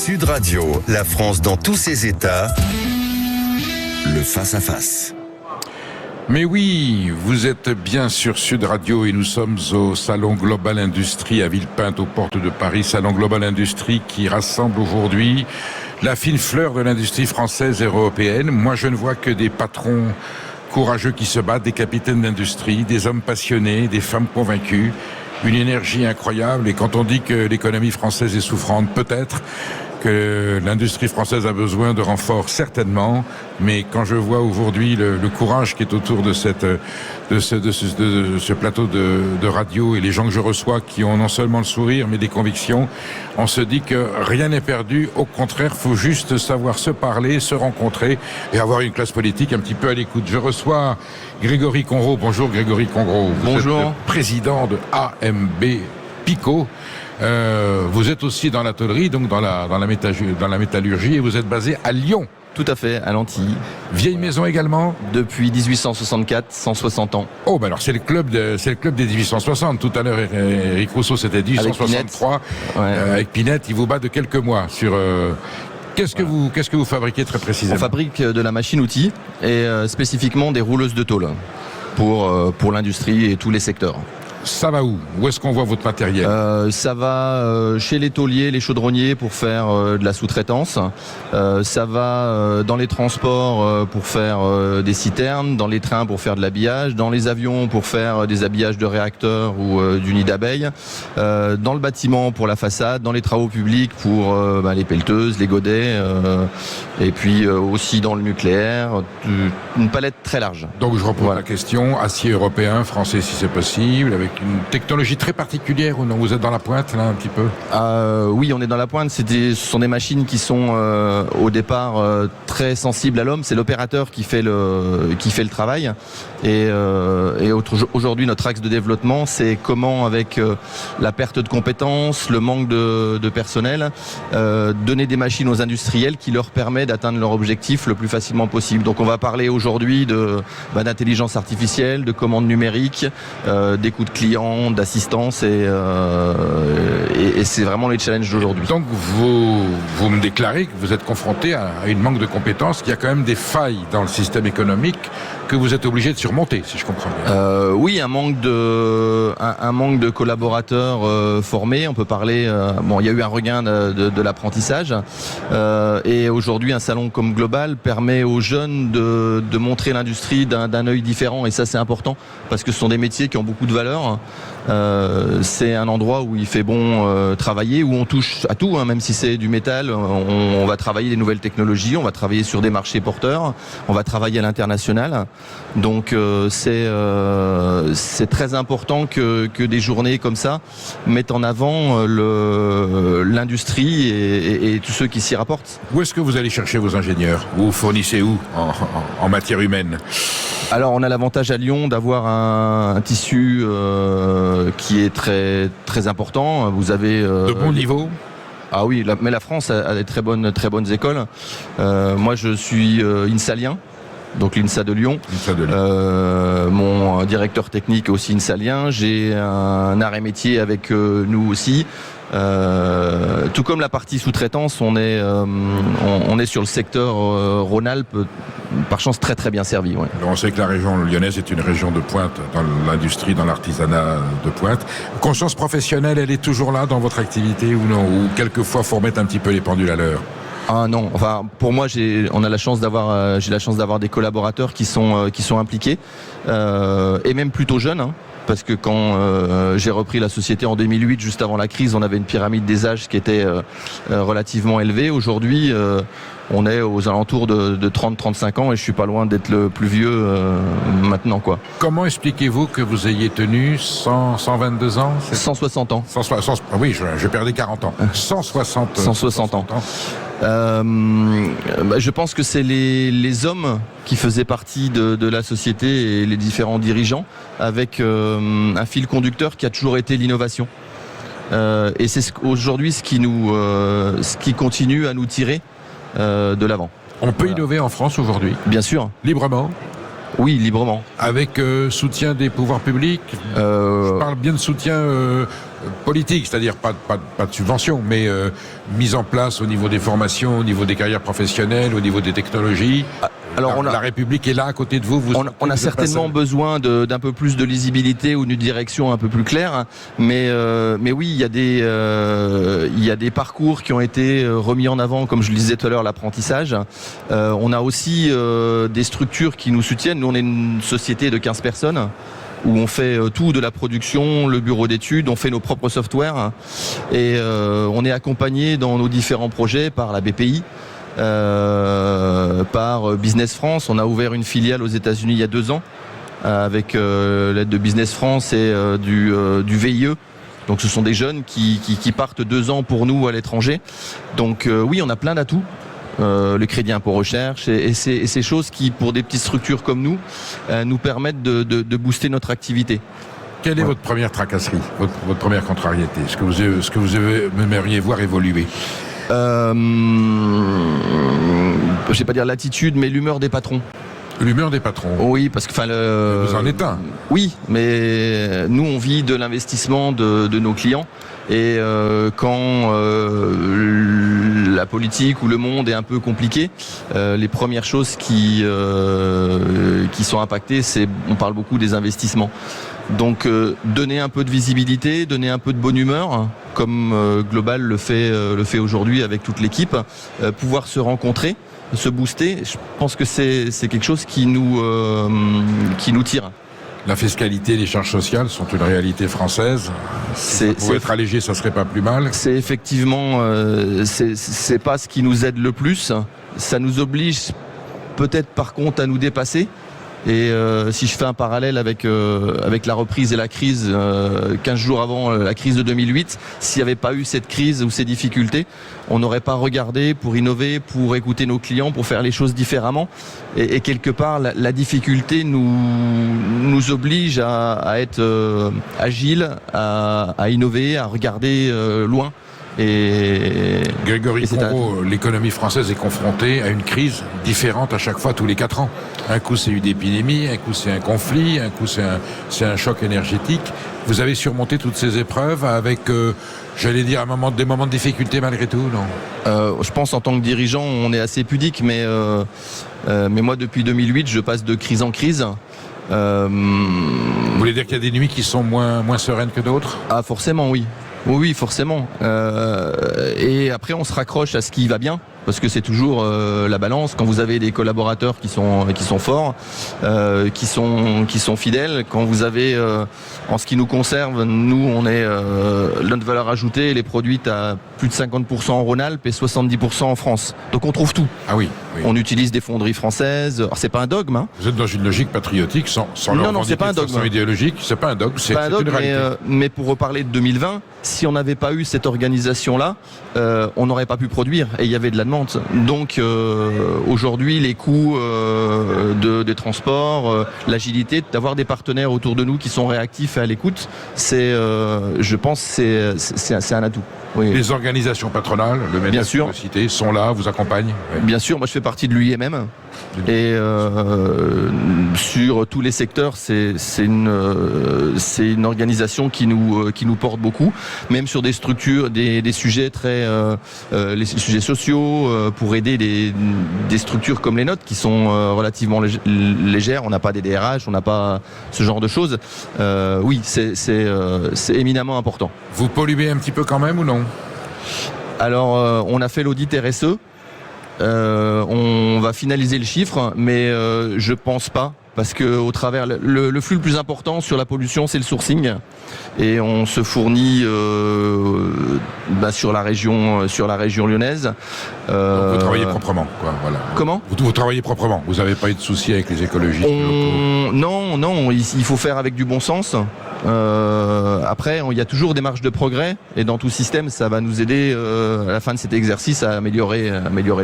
Sud Radio, la France dans tous ses états, le face-à-face. Mais oui, vous êtes bien sur Sud Radio et nous sommes au Salon Global Industrie à Villepinte, aux portes de Paris. Salon Global Industrie qui rassemble aujourd'hui la fine fleur de l'industrie française et européenne. Moi, je ne vois que des patrons courageux qui se battent, des capitaines d'industrie, des hommes passionnés, des femmes convaincues, une énergie incroyable. Et quand on dit que l'économie française est souffrante, peut-être que l'industrie française a besoin de renforts, certainement, mais quand je vois aujourd'hui le courage qui est autour de ce plateau de radio et les gens que je reçois qui ont non seulement le sourire mais des convictions, on se dit que rien n'est perdu. Au contraire, il faut juste savoir se parler, se rencontrer et avoir une classe politique un petit peu à l'écoute. Je reçois Grégory Conrot. Bonjour Grégory Conrot. Bonjour. Vous êtes le président de AMB Picot. Vous êtes aussi dans l'hôtellerie, donc dans la métallurgie, et vous êtes basé à Lyon. Tout à fait, à l'Antilly. Vieille maison également. Depuis 1864, 160 ans. Oh, ben alors c'est le club des 1860. Tout à l'heure, Éric Rousseau s'était dit 1863. Avec Pinette, il vous bat de quelques mois sur. Qu'est-ce que vous fabriquez très précisément? On fabrique de la machine-outil et spécifiquement des rouleuses de tôle pour l'industrie et tous les secteurs. Ça va où? Où est-ce qu'on voit votre matériel? Ça va chez les tôliers, les chaudronniers pour faire de la sous-traitance. Ça va dans les transports pour faire des citernes, dans les trains pour faire de l'habillage, dans les avions pour faire des habillages de réacteurs ou du nid d'abeilles, dans le bâtiment pour la façade, dans les travaux publics pour les pelleteuses, les godets, et puis aussi dans le nucléaire, une palette très large. Donc je repose la question, acier européen, français si c'est possible, avec une technologie très particulière ou non? Vous êtes dans la pointe là un petit peu? Oui, on est dans la pointe. Ce sont des machines qui sont au départ très sensibles à l'homme. C'est l'opérateur qui fait le travail. Et aujourd'hui, notre axe de développement, c'est comment, avec la perte de compétences, le manque de personnel, donner des machines aux industriels qui leur permet d'atteindre leur objectif le plus facilement possible. Donc on va parler aujourd'hui d'intelligence artificielle, de commandes numériques, d'écoute client, d'assistance et c'est vraiment les challenges d'aujourd'hui. Donc vous me déclarez que vous êtes confronté à une manque de compétences, qu'il y a quand même des failles dans le système économique que vous êtes obligé de surmonter, si je comprends bien. Oui, un manque de collaborateurs formés. On peut parler. Il y a eu un regain de l'apprentissage et aujourd'hui un salon comme Global permet aux jeunes de montrer l'industrie d'un œil différent, et ça c'est important parce que ce sont des métiers qui ont beaucoup de valeur. C'est un endroit où il fait bon travailler, où on touche à tout, même si c'est du métal. On va travailler des nouvelles technologies, on va travailler sur des marchés porteurs, on va travailler à l'international. Donc c'est très important que des journées comme ça mettent en avant l'industrie et tous ceux qui s'y rapportent. Où est-ce que vous allez chercher vos ingénieurs? Vous fournissez où en matière humaine? Alors on a l'avantage à Lyon d'avoir un tissu qui est très très important. Vous avez de bon niveau. Ah oui, mais la France a des très bonnes écoles. Moi je suis INSALien. Donc l'INSA de Lyon. Mon directeur technique est aussi INSALien. J'ai un art et métier avec nous aussi. Tout comme la partie sous-traitance, on est sur le secteur Rhône-Alpes, par chance très très bien servi. Ouais. On sait que la région lyonnaise est une région de pointe dans l'industrie, dans l'artisanat de pointe. Conscience professionnelle, elle est toujours là dans votre activité ou non? Ou quelquefois faut remettre un petit peu les pendules à l'heure? Ah non, enfin pour moi j'ai la chance d'avoir des collaborateurs qui sont impliqués et même plutôt jeunes. Parce que quand j'ai repris la société en 2008, juste avant la crise, on avait une pyramide des âges qui était relativement élevée. Aujourd'hui, on est aux alentours de 30-35 ans et je suis pas loin d'être le plus vieux maintenant, quoi. Comment expliquez-vous que vous ayez tenu 122 ans? 160 ans. Oui, je perdais 40 ans. 160 ans. Je pense que c'est les hommes qui faisaient partie de la société et les différents dirigeants avec un fil conducteur qui a toujours été l'innovation. Et c'est aujourd'hui ce qui continue à nous tirer de l'avant. On peut innover en France aujourd'hui? Bien sûr. Librement? Oui, librement. Avec soutien des pouvoirs publics. Je parle bien de soutien politique, c'est-à-dire pas de subvention, mais mise en place au niveau des formations, au niveau des carrières professionnelles, au niveau des technologies. Alors la République est là à côté de vous. On a certainement besoin d'un peu plus de lisibilité ou d'une direction un peu plus claire, mais oui, il y a des parcours qui ont été remis en avant, comme je le disais tout à l'heure, l'apprentissage. On a aussi des structures qui nous soutiennent. Nous, on est une société de 15 personnes où on fait tout, de la production, le bureau d'études, on fait nos propres softwares et on est accompagné dans nos différents projets par la BPI. Par Business France. On a ouvert une filiale aux États-Unis il y a 2 ans avec l'aide de Business France et du VIE. Donc ce sont des jeunes qui partent 2 ans pour nous à l'étranger. Donc oui, on a plein d'atouts. Le crédit impôt recherche et ces choses qui, pour des petites structures comme nous, nous permettent de booster notre activité. Quelle est votre première tracasserie, votre première contrariété, ce que vous aimeriez voir évoluer? Je vais pas dire l'attitude, mais l'humeur des patrons. L'humeur des patrons. Oui, parce que vous en êtes un. Oui, mais nous on vit de l'investissement de nos clients et quand la politique ou le monde est un peu compliqué, les premières choses qui sont impactées, on parle beaucoup des investissements. Donc donner un peu de visibilité, donner un peu de bonne humeur, comme Global le fait aujourd'hui avec toute l'équipe, pouvoir se rencontrer, se booster, je pense que c'est quelque chose qui nous tire. La fiscalité, les charges sociales sont une réalité française. Ça pouvait être allégé, ça serait pas plus mal. C'est effectivement, c'est pas ce qui nous aide le plus. Ça nous oblige peut-être par contre à nous dépasser. Et si je fais un parallèle avec la reprise et la crise, 15 jours avant la crise de 2008, s'il n'y avait pas eu cette crise ou ces difficultés, on n'aurait pas regardé pour innover, pour écouter nos clients, pour faire les choses différemment. Et quelque part, la difficulté nous oblige à être agile, à innover, à regarder loin. Grégory Conrot, l'économie française est confrontée à une crise différente à chaque fois, tous les 4 ans. Un coup c'est une épidémie, un coup c'est un conflit, un coup c'est un choc énergétique. Vous avez surmonté toutes ces épreuves avec, j'allais dire, des moments de difficulté malgré tout, non? Je pense en tant que dirigeant, on est assez pudique, mais moi depuis 2008, je passe de crise en crise. Vous voulez dire qu'il y a des nuits qui sont moins sereines que d'autres? Ah forcément, oui. Oui, forcément. Et après, on se raccroche à ce qui va bien, parce que c'est toujours la balance. Quand vous avez des collaborateurs qui sont forts, qui sont fidèles, quand vous avez, en ce qui nous conserve, nous, on est notre valeur ajoutée, elle est produite à plus de 50% en Rhône-Alpes et 70% en France. Donc on trouve tout. Ah oui. On utilise des fonderies françaises. Alors c'est pas un dogme. Hein. Vous êtes dans une logique patriotique sans non, c'est pas un dogme. Idéologique. C'est pas un dogme. C'est pas un dogme, une réalité. Mais pour reparler de 2020, si on n'avait pas eu cette organisation-là, on n'aurait pas pu produire et il y avait de la demande. Donc aujourd'hui, les coûts des transports, l'agilité, d'avoir des partenaires autour de nous qui sont réactifs et à l'écoute, je pense, c'est un atout. Oui. Les organisations patronales, le MEDEF, que vous citez, sont là, vous accompagnent. Oui. Bien sûr, moi je fais partie de l'UIMM et sur tous les secteurs, c'est une organisation qui nous porte beaucoup, même sur des structures, des sujets les sujets sociaux, pour aider des structures comme les nôtres qui sont relativement légères. On n'a pas des DRH, on n'a pas ce genre de choses. Oui, c'est éminemment important. Vous polluez un petit peu quand même ou non? Alors, on a fait l'audit RSE. On va finaliser le chiffre, mais je pense pas. Parce que au travers le flux le plus important sur la pollution, c'est le sourcing, et on se fournit sur la région lyonnaise. Donc vous travaillez proprement, quoi. Voilà. Comment ? Vous travaillez proprement. Vous n'avez pas eu de soucis avec les écologistes locaux ? Non. Il faut faire avec du bon sens. Après, il y a toujours des marges de progrès, et dans tout système, ça va nous aider à la fin de cet exercice à améliorer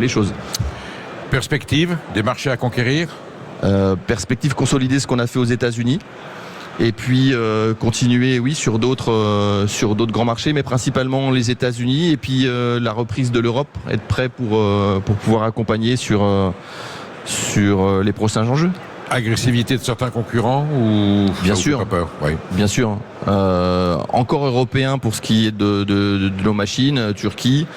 les choses. Perspective, des marchés à conquérir ? Perspective consolider ce qu'on a fait aux États-Unis et puis continuer sur d'autres grands marchés, mais principalement les États-Unis, et puis la reprise de l'Europe, être prêt pour pouvoir accompagner sur les prochains enjeux. Agressivité de certains concurrents ou bien sûr, pas peur? Oui. Bien sûr. Encore européen pour ce qui est de nos machines, Turquie.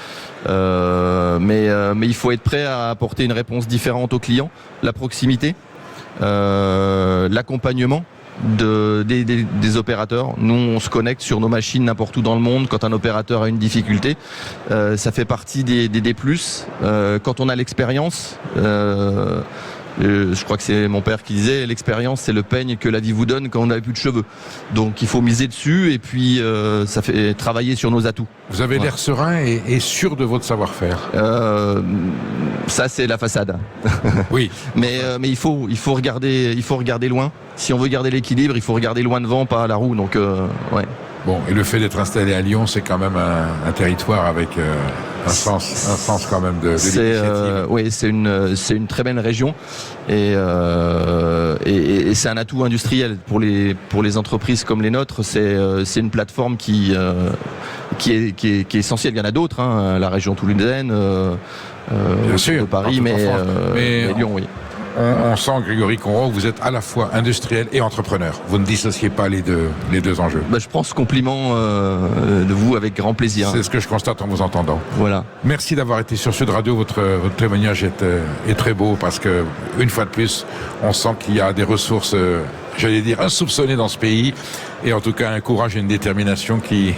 Mais il faut être prêt à apporter une réponse différente aux clients, la proximité, l'accompagnement des opérateurs. Nous, on se connecte sur nos machines n'importe où dans le monde quand un opérateur a une difficulté. Ça fait partie des plus. Quand on a l'expérience, je crois que c'est mon père qui disait, l'expérience c'est le peigne que la vie vous donne quand on n'a plus de cheveux. Donc il faut miser dessus et puis ça fait travailler sur nos atouts. Vous avez l'air serein et sûr de votre savoir-faire. Ça c'est la façade. Oui. mais il faut regarder loin. Si on veut garder l'équilibre, il faut regarder loin devant, pas à la roue. Donc ouais. Bon, et le fait d'être installé à Lyon, c'est quand même un territoire avec un sens quand même de l'initiative. Oui, c'est une très belle région et c'est un atout industriel pour les entreprises comme les nôtres. C'est une plateforme qui est essentielle. Il y en a d'autres, hein, la région toulousaine, bien sûr, de Paris, mais Lyon, oui. On sent, Grégory Conrot, vous êtes à la fois industriel et entrepreneur. Vous ne dissociez pas les deux enjeux. Je prends ce compliment de vous avec grand plaisir. C'est ce que je constate en vous entendant. Voilà. Merci d'avoir été sur Sud Radio. Votre témoignage est très beau parce que, une fois de plus, on sent qu'il y a des ressources, j'allais dire, insoupçonnées dans ce pays. Et en tout cas, un courage et une détermination qui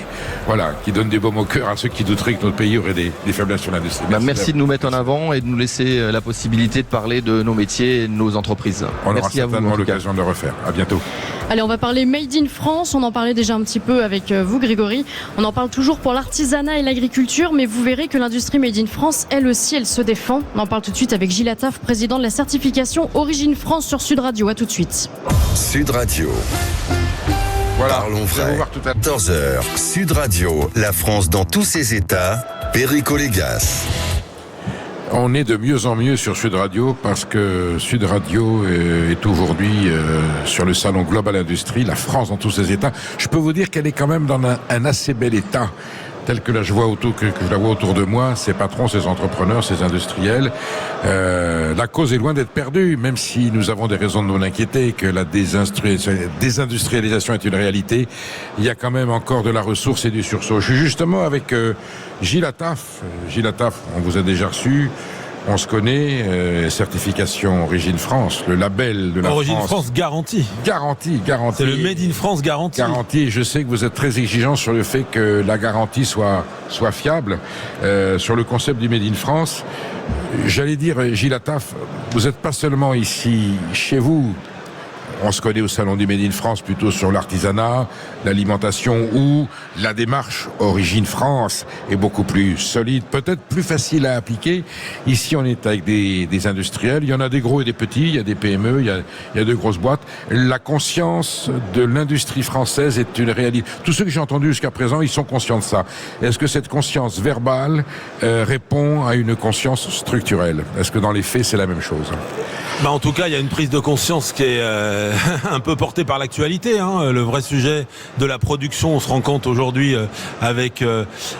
donne des baumes au cœur à ceux qui douteraient que notre pays aurait des faiblesses sur l'industrie. Merci de nous mettre en avant et de nous laisser la possibilité de parler de nos métiers et de nos entreprises. On aura certainement l'occasion de le refaire. À bientôt. Allez, on va parler Made in France. On en parlait déjà un petit peu avec vous, Grégory. On en parle toujours pour l'artisanat et l'agriculture, mais vous verrez que l'industrie Made in France, elle aussi, elle se défend. On en parle tout de suite avec Gilles Attaf, président de la certification Origine France sur Sud Radio. À tout de suite. Sud Radio. Voilà, parlons vrai. 14h, Sud Radio, la France dans tous ses états, Perico Légas. On est de mieux en mieux sur Sud Radio parce que Sud Radio est aujourd'hui sur le salon Global Industrie, la France dans tous ses états. Je peux vous dire qu'elle est quand même dans un assez bel état. Tel que je la vois autour de moi, ces patrons, ces entrepreneurs, ces industriels, la cause est loin d'être perdue, même si nous avons des raisons de nous inquiéter, que la désindustrialisation est une réalité, il y a quand même encore de la ressource et du sursaut. Je suis justement avec Gilles Attaf. Gilles Attaf, on vous a déjà reçu. On se connaît, certification Origine France, le label de la Origine France garantie. Garantie. C'est le Made in France garantie. Garantie. Je sais que vous êtes très exigeant sur le fait que la garantie soit fiable, sur le concept du Made in France. J'allais dire, Gilles Attaf, vous n'êtes pas seulement ici chez vous. On se connaît au Salon du Made in France plutôt sur l'artisanat, l'alimentation, où la démarche Origine France est beaucoup plus solide, peut-être plus facile à appliquer. Ici, on est avec des industriels. Il y en a des gros et des petits, il y a des PME, il y a de grosses boîtes. La conscience de l'industrie française est une réalité. Tous ceux que j'ai entendus jusqu'à présent, ils sont conscients de ça. Est-ce que cette conscience verbale répond à une conscience structurelle? Est-ce que dans les faits, c'est la même chose? En tout cas, il y a une prise de conscience qui est un peu portée par l'actualité. Le vrai sujet de la production, on se rend compte aujourd'hui avec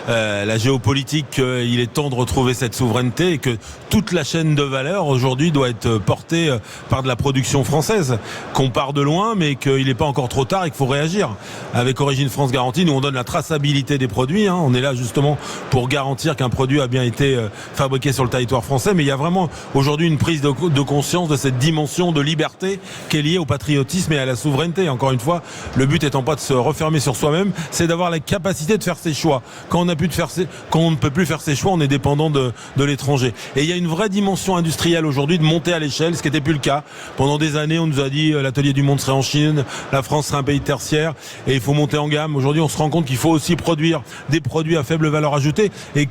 la géopolitique qu'il est temps de retrouver cette souveraineté et que toute la chaîne de valeur aujourd'hui doit être portée par de la production française. Qu'on part de loin, mais qu'il n'est pas encore trop tard et qu'il faut réagir. Avec Origine France Garantie, nous on donne la traçabilité des produits. On est là justement pour garantir qu'un produit a bien été fabriqué sur le territoire français. Mais il y a vraiment aujourd'hui une prise de conscience de cette dimension de liberté qui est liée au patriotisme et à la souveraineté. Encore une fois, le but étant pas de se refermer sur soi-même, c'est d'avoir la capacité de faire ses choix. Quand on ne peut plus faire ses choix, on est dépendant de l'étranger. Et il y a une vraie dimension industrielle aujourd'hui de monter à l'échelle, ce qui n'était plus le cas. Pendant des années, on nous a dit l'atelier du monde serait en Chine, la France serait un pays tertiaire et il faut monter en gamme. Aujourd'hui, on se rend compte qu'il faut aussi produire des produits à faible valeur ajoutée et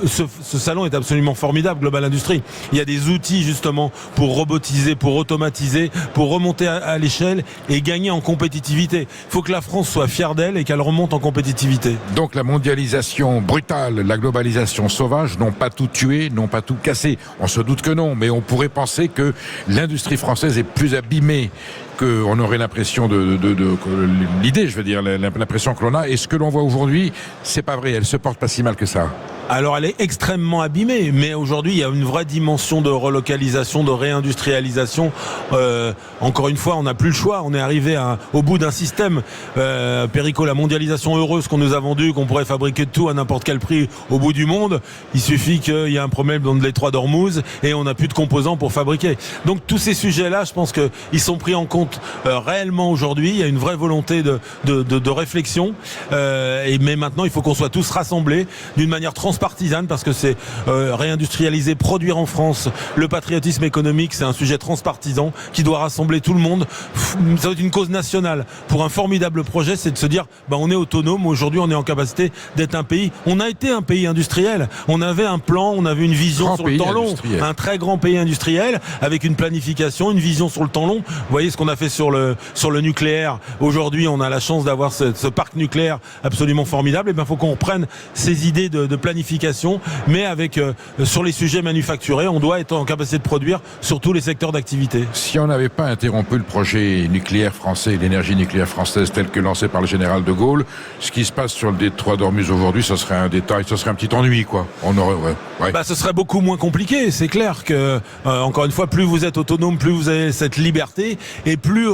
ce salon est absolument formidable, Global Industrie. Il y a des outils justement pour robotiser, pour automatiser, pour remonter à l'échelle et gagner en compétitivité. Il faut que la France soit fière d'elle et qu'elle remonte en compétitivité. Donc la mondialisation brutale, la globalisation sauvage n'ont pas tout tué, n'ont pas tout cassé. On se doute que non, mais on pourrait penser que l'industrie française est plus abîmée qu'on aurait l'impression l'idée, je veux dire, l'impression que l'on a. Et ce que l'on voit aujourd'hui, c'est pas vrai. Elle se porte pas si mal que ça. Alors elle est extrêmement abîmée, mais aujourd'hui il y a une vraie dimension de relocalisation, de réindustrialisation. Encore une fois, on n'a plus le choix, on est arrivé au bout d'un système. Perico, la mondialisation heureuse qu'on nous a vendue, qu'on pourrait fabriquer de tout à n'importe quel prix au bout du monde, il suffit qu'il y ait un problème dans le détroit d'Ormuz et on n'a plus de composants pour fabriquer. Donc tous ces sujets-là, je pense qu'ils sont pris en compte réellement aujourd'hui. Il y a une vraie volonté de réflexion, mais maintenant il faut qu'on soit tous rassemblés d'une manière transpartisane, parce que c'est réindustrialiser, produire en France. Le patriotisme économique, c'est un sujet transpartisan qui doit rassembler tout le monde. Ça doit être une cause nationale. Pour un formidable projet, c'est de se dire, on est autonome. Aujourd'hui, on est en capacité d'être un pays. On a été un pays industriel. On avait un plan, on avait une vision sur le temps long. Un très grand pays industriel avec une planification, une vision sur le temps long. Vous voyez ce qu'on a fait sur le nucléaire. Aujourd'hui, on a la chance d'avoir ce parc nucléaire absolument formidable. Et il faut qu'on reprenne ces idées de planification, mais avec sur les sujets manufacturés, on doit être en capacité de produire sur tous les secteurs d'activité. Si on n'avait pas interrompu le projet nucléaire français, l'énergie nucléaire française telle que lancée par le général de Gaulle, ce qui se passe sur le détroit d'Ormuz aujourd'hui, ce serait un détail, ce serait un petit ennui, quoi. On aurait, ouais. Ce serait beaucoup moins compliqué. C'est clair que, encore une fois, plus vous êtes autonome, plus vous avez cette liberté, et plus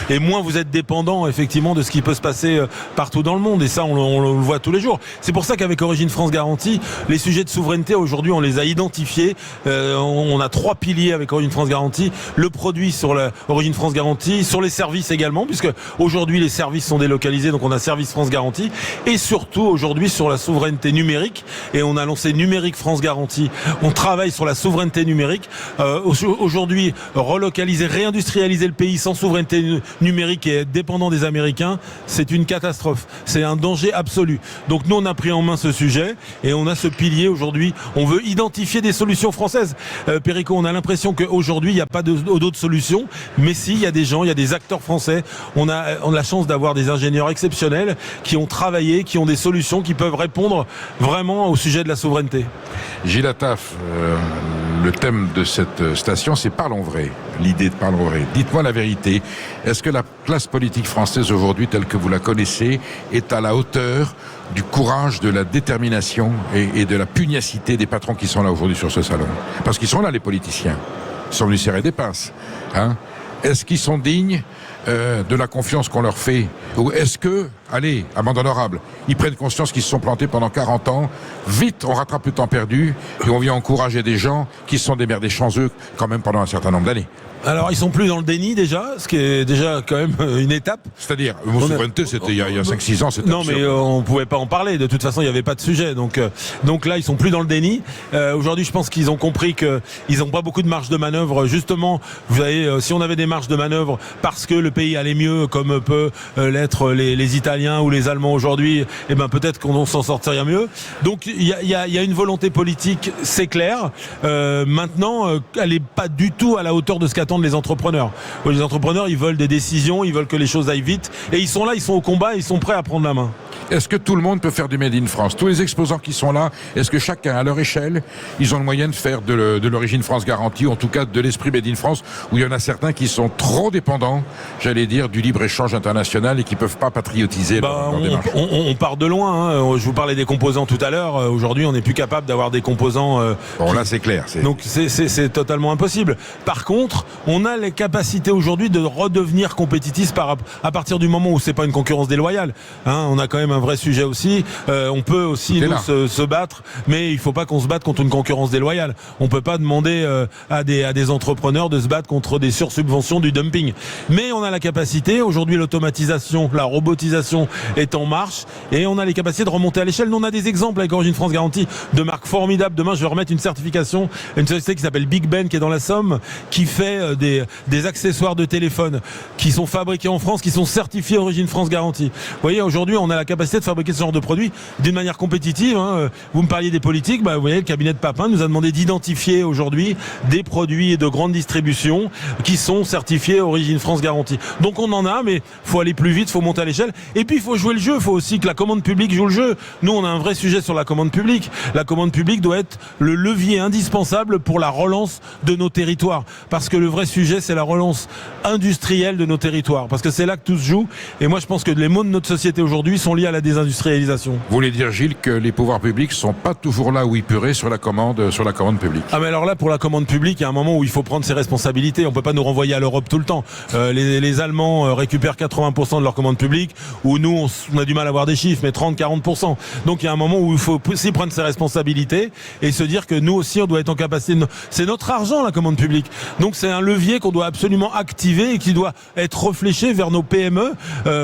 et moins vous êtes dépendant, effectivement, de ce qui peut se passer partout dans le monde. Et ça, on le voit tous les jours. C'est pour ça qu'avec Origine France Garantie, les sujets de souveraineté, aujourd'hui, on les a identifiés. On a 3 piliers avec Origine France Garantie. Le produit sur Origine France Garantie, sur les services également, puisque aujourd'hui, les services sont délocalisés, donc on a Service France Garantie. Et surtout, aujourd'hui, sur la souveraineté numérique. Et on a lancé Numérique France Garantie. On travaille sur la souveraineté numérique. Aujourd'hui, relocaliser, réindustrialiser le pays sans souveraineté numérique et être dépendant des Américains, c'est une catastrophe. C'est un danger absolu. Donc nous, on a pris en main ce sujet et on a ce pilier aujourd'hui. On veut identifier des solutions françaises. Perico, on a l'impression qu'aujourd'hui, il n'y a pas d'autres solutions. Mais si, il y a des gens, il y a des acteurs français. On a la chance d'avoir des ingénieurs exceptionnels qui ont travaillé, qui ont des solutions, qui peuvent répondre vraiment au sujet de la souveraineté. Gilles Attaf, le thème de cette station, c'est Parlons vrai. L'idée de Parlons vrai. Dites-moi la vérité. Est-ce que la classe politique française aujourd'hui, telle que vous la connaissez, est à la hauteur du courage, de la détermination et de la pugnacité des patrons qui sont là aujourd'hui sur ce salon? Parce qu'ils sont là, les politiciens. Ils sont venus serrer des pinces. Est-ce qu'ils sont dignes de la confiance qu'on leur fait? Ou est-ce que, allez, amende honorable, ils prennent conscience qu'ils se sont plantés pendant 40 ans, vite on rattrape le temps perdu et on vient encourager des gens qui se sont démerdés chanceux quand même pendant un certain nombre d'années? Alors ils sont plus dans le déni déjà, ce qui est déjà quand même une étape. C'est-à-dire, mon souveraineté c'était il y a 5-6 ans, c'était non absurde. Mais on pouvait pas en parler, de toute façon il n'y avait pas de sujet, donc là ils sont plus dans le déni. Aujourd'hui je pense qu'ils ont compris qu'ils n'ont pas beaucoup de marge de manœuvre, justement, vous savez, si on avait des marges de manœuvre parce que le pays allait mieux comme peut l'être les Italiens ou les Allemands aujourd'hui, peut-être qu'on s'en sortirait mieux. Donc il y a une volonté politique, c'est clair. Maintenant elle n'est pas du tout à la hauteur de ce qu'attendent les entrepreneurs. Les entrepreneurs, ils veulent des décisions, ils veulent que les choses aillent vite, et ils sont là, ils sont au combat, et ils sont prêts à prendre la main. Est-ce que tout le monde peut faire du Made in France? Tous les exposants qui sont là, est-ce que chacun à leur échelle, ils ont le moyen de faire de l'Origine France Garantie, en tout cas de l'esprit Made in France, où il y en a certains qui sont trop dépendants, j'allais dire, du libre-échange international et qui ne peuvent pas patriotiser leur démarche? On part de loin, Je vous parlais des composants tout à l'heure. Aujourd'hui, on n'est plus capable d'avoir des composants... là, c'est clair. Donc, c'est totalement impossible. Par contre, on a les capacités aujourd'hui de redevenir compétitifs à partir du moment où c'est pas une concurrence déloyale. On a quand même un vrai sujet aussi. On peut aussi se battre, mais il faut pas qu'on se batte contre une concurrence déloyale. On peut pas demander à des entrepreneurs de se battre contre des sursubventions, du dumping. Mais on a la capacité, aujourd'hui l'automatisation, la robotisation est en marche et on a les capacités de remonter à l'échelle. Nous on a des exemples avec Origine France Garantie de marques formidables. Demain je vais remettre une certification, une société qui s'appelle Big Ben qui est dans la Somme, qui fait des accessoires de téléphone qui sont fabriqués en France, qui sont certifiés Origine France Garantie. Vous voyez, aujourd'hui on a la capacité de fabriquer ce genre de produits d'une manière compétitive. Vous me parliez des politiques, vous voyez, le cabinet de Papin nous a demandé d'identifier aujourd'hui des produits de grande distribution qui sont certifiés Origine France Garantie. Donc on en a, mais faut aller plus vite, faut monter à l'échelle. Et puis il faut jouer le jeu, il faut aussi que la commande publique joue le jeu. Nous on a un vrai sujet sur la commande publique. La commande publique doit être le levier indispensable pour la relance de nos territoires. Parce que le vrai sujet c'est la relance industrielle de nos territoires. Parce que c'est là que tout se joue. Et moi je pense que les maux de notre société aujourd'hui sont liés à la désindustrialisation. Vous voulez dire, Gilles, que les pouvoirs publics sont pas toujours là où ils puraient sur la commande publique? Ah mais alors là, pour la commande publique, il y a un moment où il faut prendre ses responsabilités. On peut pas nous renvoyer à l'Europe tout le temps. Les Allemands récupèrent 80% de leur commande publique, où nous on a du mal à avoir des chiffres, mais 30-40%. Donc il y a un moment où il faut aussi prendre ses responsabilités et se dire que nous aussi on doit être en capacité c'est notre argent, la commande publique. Donc c'est un levier qu'on doit absolument activer et qui doit être réfléchi vers nos PME.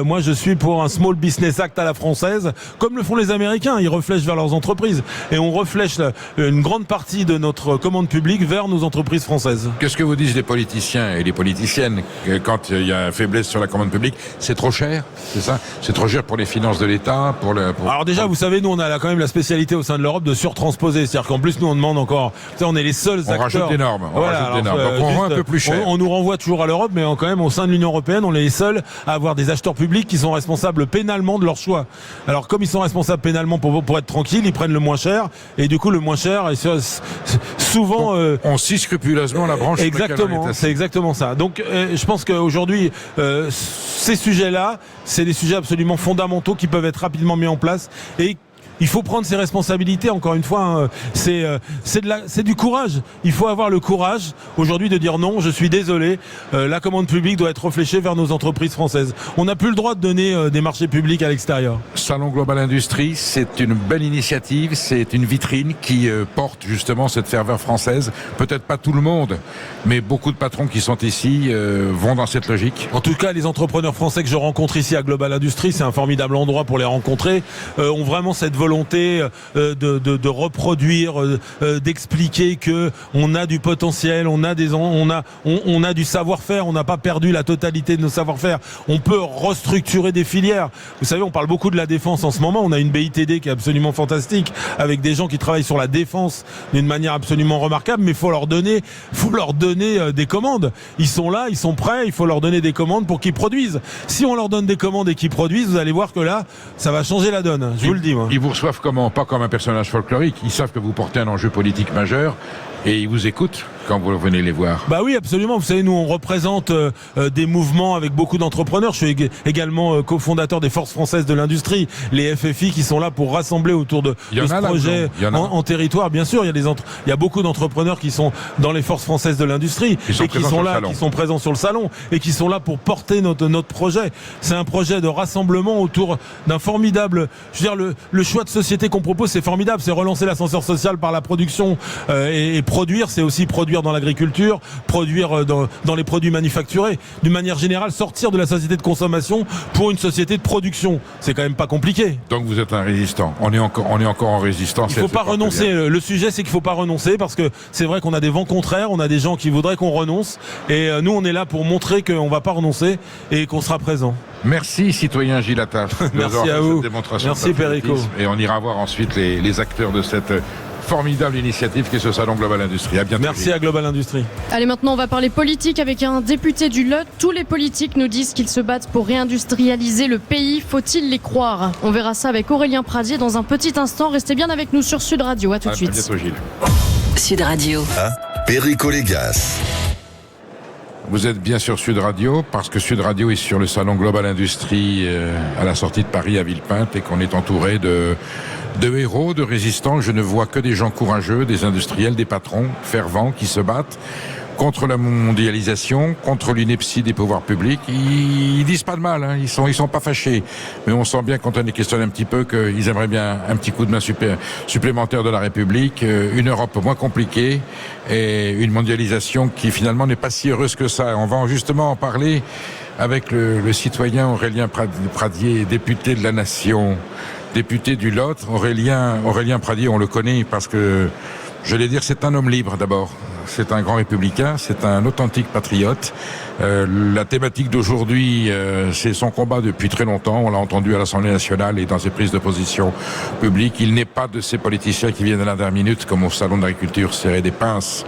Moi je suis pour un Small Business Act à la française, comme le font les Américains. Ils réfléchissent vers leurs entreprises et on réfléchit une grande partie de notre commande publique vers nos entreprises françaises. Qu'est-ce que vous disent les politiciens et les politiciennes quand il y a une faiblesse sur la commande publique? C'est trop cher, c'est ça? C'est trop cher pour les finances de l'État, Alors déjà, vous savez, nous on a quand même la spécialité au sein de l'Europe de surtransposer. C'est-à-dire qu'en plus nous on demande encore, on est les seuls acteurs. On rajoute des normes. Donc on rend un peu plus cher. On nous renvoie toujours à l'Europe, mais quand même au sein de l'Union européenne, on est les seuls à avoir des acheteurs publics qui sont responsables pénalement de leur choix. Alors comme ils sont responsables pénalement pour être tranquilles, ils prennent le moins cher et du coup le moins cher est souvent on scie scrupuleusement la branche. Exactement, c'est exactement ça. Donc je pense qu'aujourd'hui ces sujets-là, c'est des sujets absolument fondamentaux qui peuvent être rapidement mis en place et il faut prendre ses responsabilités, encore une fois, c'est du courage. Il faut avoir le courage aujourd'hui de dire non, je suis désolé, la commande publique doit être réfléchie vers nos entreprises françaises. On n'a plus le droit de donner des marchés publics à l'extérieur. Salon Global Industrie, c'est une belle initiative, c'est une vitrine qui porte justement cette ferveur française. Peut-être pas tout le monde, mais beaucoup de patrons qui sont ici vont dans cette logique. En tout cas, les entrepreneurs français que je rencontre ici à Global Industrie, c'est un formidable endroit pour les rencontrer, ont vraiment cette volonté de reproduire, d'expliquer que on a du potentiel, on a du savoir-faire, on n'a pas perdu la totalité de nos savoir-faire. On peut restructurer des filières. Vous savez, on parle beaucoup de la défense en ce moment. On a une BITD qui est absolument fantastique, avec des gens qui travaillent sur la défense d'une manière absolument remarquable. Mais il faut leur donner des commandes. Ils sont là, ils sont prêts. Il faut leur donner des commandes pour qu'ils produisent. Si on leur donne des commandes et qu'ils produisent, vous allez voir que là, ça va changer la donne. Je vous le dis, moi. Ils vous reçoivent comment? Pas comme un personnage folklorique. Ils savent que vous portez un enjeu politique majeur et ils vous écoutent quand vous venez les voir. Bah oui, absolument. Vous savez, nous on représente des mouvements avec beaucoup d'entrepreneurs. Je suis également cofondateur des Forces Françaises de l'Industrie, les FFI, qui sont là pour rassembler autour de ce projet en territoire. Bien sûr, il y a beaucoup d'entrepreneurs qui sont dans les Forces Françaises de l'Industrie et qui sont là, qui sont présents sur le salon et qui sont là pour porter notre projet. C'est un projet de rassemblement autour d'un formidable. Je veux dire, le choix de société qu'on propose, c'est formidable. C'est relancer l'ascenseur social par la production et produire, c'est aussi produire dans l'agriculture, produire dans les produits manufacturés. D'une manière générale, sortir de la société de consommation pour une société de production. C'est quand même pas compliqué. Donc vous êt un résistant. On est encore en résistance. Il faut pas renoncer. Le sujet, c'est qu'il faut pas renoncer parce que c'est vrai qu'on a des vents contraires, on a des gens qui voudraient qu'on renonce et nous, on est là pour montrer qu'on va pas renoncer et qu'on sera présent. Merci, citoyen Gilles Attaf. Merci à vous. Merci, Perico. Et on ira voir ensuite les acteurs de cette formidable initiative qui est ce Salon Global Industrie. À bientôt. Merci à Global Industrie. Allez, maintenant on va parler politique avec un député du Lot. Tous les politiques nous disent qu'ils se battent pour réindustrialiser le pays. Faut-il les croire? On verra ça avec Aurélien Pradier dans un petit instant. Restez bien avec nous sur Sud Radio. À tout de suite. À bientôt, Gilles. Sud Radio. Perico Légas. Vous êtes bien sur Sud Radio parce que Sud Radio est sur le Salon Global Industrie à la sortie de Paris à Villepinte et qu'on est entouré de héros, de résistants. Je ne vois que des gens courageux, des industriels, des patrons fervents qui se battent contre la mondialisation, contre l'ineptie des pouvoirs publics. Ils disent pas de mal, hein. Ils sont pas fâchés. Mais on sent bien quand on les questionne un petit peu qu'ils aimeraient bien un petit coup de main supplémentaire de la République, une Europe moins compliquée et une mondialisation qui finalement n'est pas si heureuse que ça. On va justement en parler avec le citoyen Aurélien Pradier, député de la Nation, député du Lot. Aurélien Pradier, on le connaît parce que, je vais dire, c'est un homme libre d'abord. C'est un grand républicain, c'est un authentique patriote. La thématique d'aujourd'hui, c'est son combat depuis très longtemps. On l'a entendu à l'Assemblée nationale et dans ses prises de position publiques. Il n'est pas de ces politiciens qui viennent à la dernière minute, comme au salon d'agriculture, serrer des pinces,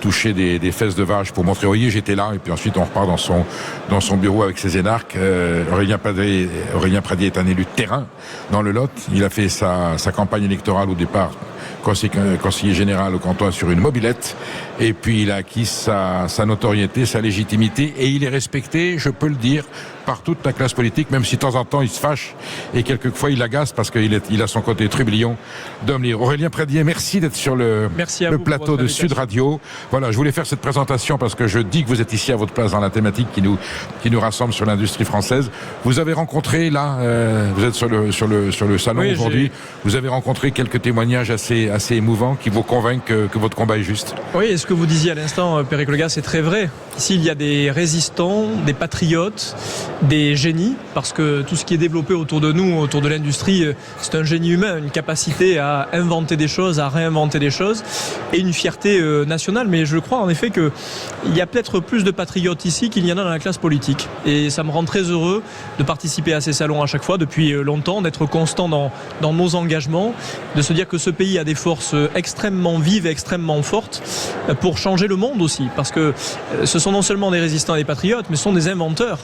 toucher des fesses de vache pour montrer, voyez, j'étais là. Et puis ensuite, on repart dans son bureau avec ses énarques. Aurélien Pradier est un élu de terrain dans le Lot. Il a fait sa campagne électorale au départ, conseiller général au canton sur une mobilette. Et puis il a acquis sa notoriété, sa légitimité, et il est respecté, je peux le dire, par toute la classe politique, même si de temps en temps il se fâche et quelquefois il agace parce qu'il a son côté trublion d'homme libre. Aurélien Pradier, merci d'être sur le plateau de Sud Radio. Voilà, je voulais faire cette présentation parce que je dis que vous êtes ici à votre place dans la thématique qui nous rassemble sur l'industrie française. Vous avez rencontré là, vous êtes sur le salon aujourd'hui, vous avez rencontré quelques témoignages assez émouvants qui vous convainquent que votre combat est juste. Oui, et ce que vous disiez à l'instant, Péricle Gars, c'est très vrai. Ici, il y a des résistants, des patriotes, des génies, parce que tout ce qui est développé autour de nous, autour de l'industrie, c'est un génie humain, une capacité à inventer des choses, à réinventer des choses, et une fierté nationale. Mais je crois en effet qu'il y a peut-être plus de patriotes ici qu'il y en a dans la classe politique. Et ça me rend très heureux de participer à ces salons à chaque fois, depuis longtemps, d'être constant dans nos engagements, de se dire que ce pays a des forces extrêmement vives et extrêmement fortes pour changer le monde aussi, parce que ce sont non seulement des résistants et des patriotes, mais ce sont des inventeurs.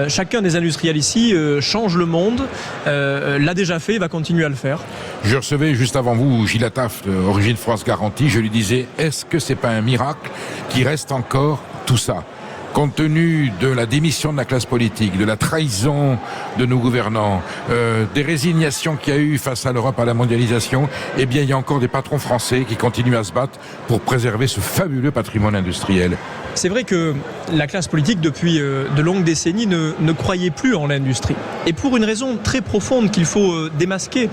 Chacun des industriels ici change le monde, l'a déjà fait et va continuer à le faire. Je recevais juste avant vous Gilles Attaf, Origine France Garantie. Je lui disais, est-ce que c'est pas un miracle qui reste encore tout ça ? Compte tenu de la démission de la classe politique, de la trahison de nos gouvernants, des résignations qu'il y a eu face à l'Europe, à la mondialisation, eh bien, il y a encore des patrons français qui continuent à se battre pour préserver ce fabuleux patrimoine industriel. C'est vrai que la classe politique, depuis de longues décennies, ne croyait plus en l'industrie. Et pour une raison très profonde qu'il faut démasquer.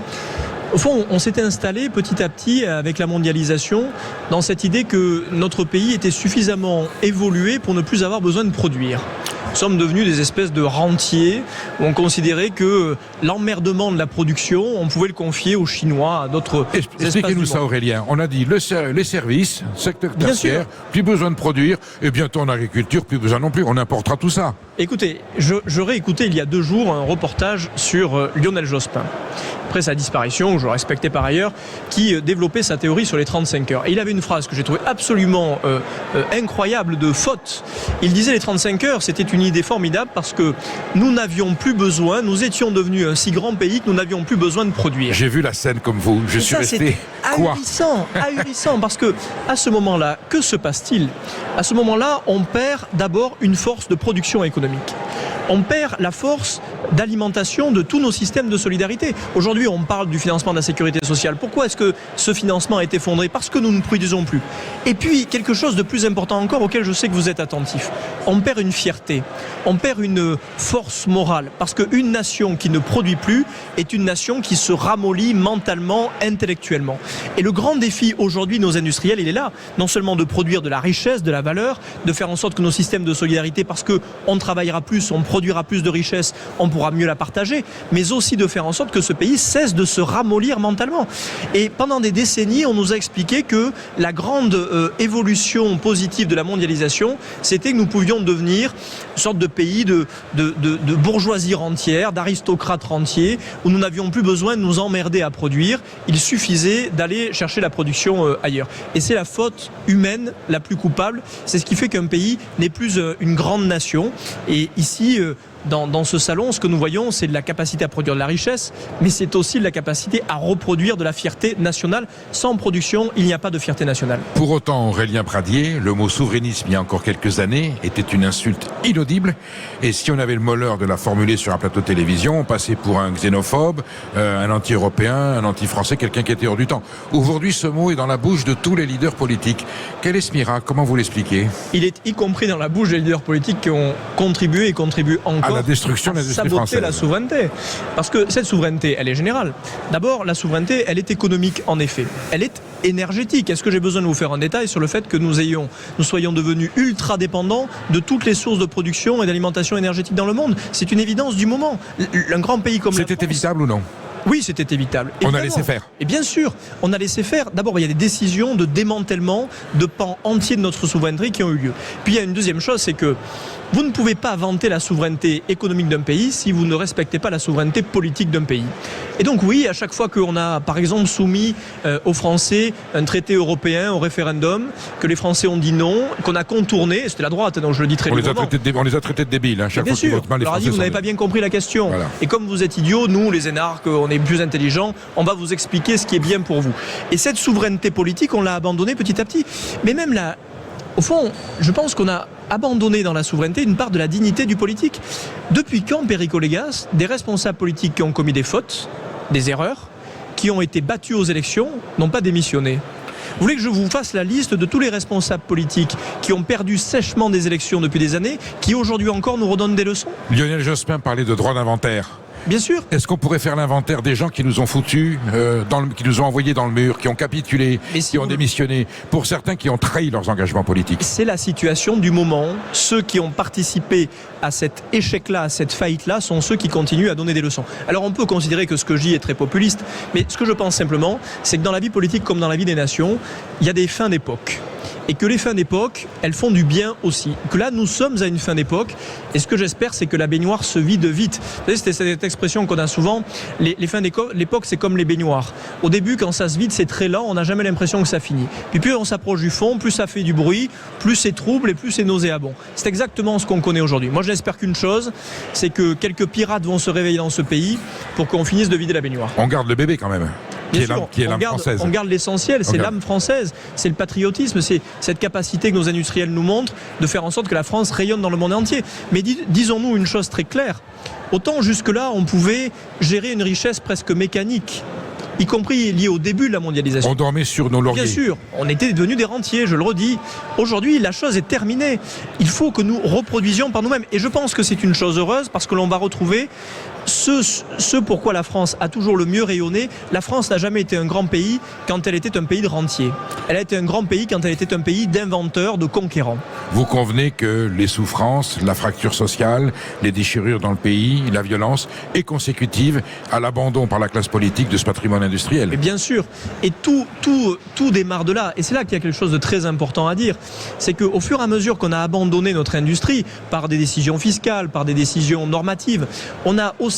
Au fond, on s'était installé petit à petit avec la mondialisation dans cette idée que notre pays était suffisamment évolué pour ne plus avoir besoin de produire. Nous sommes devenus des espèces de rentiers où on considérait que l'emmerdement de la production, on pouvait le confier aux Chinois, à d'autres espaces du monde. Expliquez-nous ça, Aurélien. On a dit les services, secteur tertiaire, plus besoin de produire, et bientôt en agriculture, plus besoin non plus. On importera tout ça. Écoutez, j'aurais écouté il y a 2 jours un reportage sur Lionel Jospin, après sa disparition, que je respectais par ailleurs, qui développait sa théorie sur les 35 heures. Et il avait une phrase que j'ai trouvée absolument incroyable de faute. Il disait les 35 heures, c'était une idée formidable parce que nous n'avions plus besoin, nous étions devenus un si grand pays que nous n'avions plus besoin de produire. J'ai vu la scène comme vous, je suis resté... Ahurissant, parce que à ce moment-là, que se passe-t-il ? À ce moment-là, on perd d'abord une force de production économique. On perd la force d'alimentation de tous nos systèmes de solidarité. Aujourd'hui, on parle du financement de la sécurité sociale. Pourquoi est-ce que ce financement est effondré ? Parce que nous ne produisons plus. Et puis, quelque chose de plus important encore, auquel je sais que vous êtes attentif. On perd une fierté, on perd une force morale. Parce qu'une nation qui ne produit plus est une nation qui se ramollit mentalement, intellectuellement. Et le grand défi aujourd'hui de nos industriels, il est là. Non seulement de produire de la richesse, de la valeur, de faire en sorte que nos systèmes de solidarité, parce qu'on travaillera plus, on produira plus de richesse, on pourra mieux la partager, mais aussi de faire en sorte que ce pays cesse de se ramollir mentalement. Et pendant des décennies, on nous a expliqué que la grande évolution positive de la mondialisation, c'était que nous pouvions devenir une sorte de pays de bourgeoisie rentière, d'aristocrates rentiers, où nous n'avions plus besoin de nous emmerder à produire, il suffisait d'aller chercher la production ailleurs. Et c'est la faute humaine la plus coupable, c'est ce qui fait qu'un pays n'est plus une grande nation. Et ici, dans ce salon, ce que nous voyons, c'est de la capacité à produire de la richesse, mais c'est aussi de la capacité à reproduire de la fierté nationale. Sans production, il n'y a pas de fierté nationale. Pour autant, Aurélien Pradier, le mot souverainisme, il y a encore quelques années, était une insulte inaudible. Et si on avait le malheur de la formuler sur un plateau de télévision, on passait pour un xénophobe, un anti-européen, un anti-français, quelqu'un qui était hors du temps. Aujourd'hui, ce mot est dans la bouche de tous les leaders politiques. Quel est ce miracle ? Comment vous l'expliquez ? Il est y compris dans la bouche des leaders politiques qui ont contribué et contribuent encore à la destruction de l'industrie française. La souveraineté. Parce que cette souveraineté, elle est générale. D'abord, la souveraineté, elle est économique, en effet. Elle est énergétique. Est-ce que j'ai besoin de vous faire un détail sur le fait que nous soyons devenus ultra dépendants de toutes les sources de production et d'alimentation énergétique dans le monde ? C'est une évidence du moment. Un grand pays comme la France... C'était évitable ou non ? Oui, c'était évitable. On a laissé faire. Et bien sûr, on a laissé faire. D'abord, il y a des décisions de démantèlement de pans entiers de notre souveraineté qui ont eu lieu. Puis il y a une deuxième chose, c'est que vous ne pouvez pas vanter la souveraineté économique d'un pays si vous ne respectez pas la souveraineté politique d'un pays. Et donc oui, à chaque fois qu'on a, par exemple, soumis aux Français un traité européen au référendum, que les Français ont dit non, qu'on a contourné, c'était la droite, donc je le dis très librement. On les a traités de débiles. Chaque bien fois sûr, on leur a dit vous n'avez pas bien compris la question. Voilà. Et comme vous êtes idiots, nous, les énarques, on est plus intelligents, on va vous expliquer ce qui est bien pour vous. Et cette souveraineté politique, on l'a abandonnée petit à petit. Mais même là, au fond, je pense qu'on a abandonné dans la souveraineté une part de la dignité du politique. Depuis quand, Perico Légas, des responsables politiques qui ont commis des fautes, des erreurs, qui ont été battus aux élections, n'ont pas démissionné ? Vous voulez que je vous fasse la liste de tous les responsables politiques qui ont perdu sèchement des élections depuis des années, qui aujourd'hui encore nous redonnent des leçons ? Lionel Jospin parlait de droit d'inventaire. Bien sûr. Est-ce qu'on pourrait faire l'inventaire des gens qui nous ont foutus, qui nous ont envoyés dans le mur, qui ont capitulé, qui ont démissionné, pour certains qui ont trahi leurs engagements politiques ? C'est la situation du moment. Ceux qui ont participé à cet échec-là, à cette faillite-là, sont ceux qui continuent à donner des leçons. Alors on peut considérer que ce que je dis est très populiste, mais ce que je pense simplement, c'est que dans la vie politique comme dans la vie des nations, il y a des fins d'époque. Et que les fins d'époque, elles font du bien aussi. Que là, nous sommes à une fin d'époque. Et ce que j'espère, c'est que la baignoire se vide vite. Vous savez, c'était cette expression qu'on a souvent. Les fins d'époque, c'est comme les baignoires. Au début, quand ça se vide, c'est très lent. On n'a jamais l'impression que ça finit. Puis plus on s'approche du fond, plus ça fait du bruit, plus c'est trouble et plus c'est nauséabond. C'est exactement ce qu'on connaît aujourd'hui. Moi, je n'espère qu'une chose, c'est que quelques pirates vont se réveiller dans ce pays pour qu'on finisse de vider la baignoire. On garde le bébé quand même. Qui est l'âme française. On garde l'essentiel, c'est l'âme française, c'est le patriotisme, c'est cette capacité que nos industriels nous montrent de faire en sorte que la France rayonne dans le monde entier. Mais disons-nous une chose très claire, autant jusque-là on pouvait gérer une richesse presque mécanique, y compris liée au début de la mondialisation. On dormait sur nos lauriers. Bien sûr, on était devenus des rentiers, je le redis. Aujourd'hui, la chose est terminée. Il faut que nous reproduisions par nous-mêmes. Et je pense que c'est une chose heureuse parce que l'on va retrouver ce pourquoi la France a toujours le mieux rayonné. La France n'a jamais été un grand pays quand elle était un pays de rentiers. Elle a été un grand pays quand elle était un pays d'inventeurs, de conquérants. Vous convenez que les souffrances, la fracture sociale, les déchirures dans le pays, la violence est consécutive à l'abandon par la classe politique de ce patrimoine industriel. Mais bien sûr. Et tout démarre de là. Et c'est là qu'il y a quelque chose de très important à dire. C'est qu'au fur et à mesure qu'on a abandonné notre industrie par des décisions fiscales, par des décisions normatives, on a aussi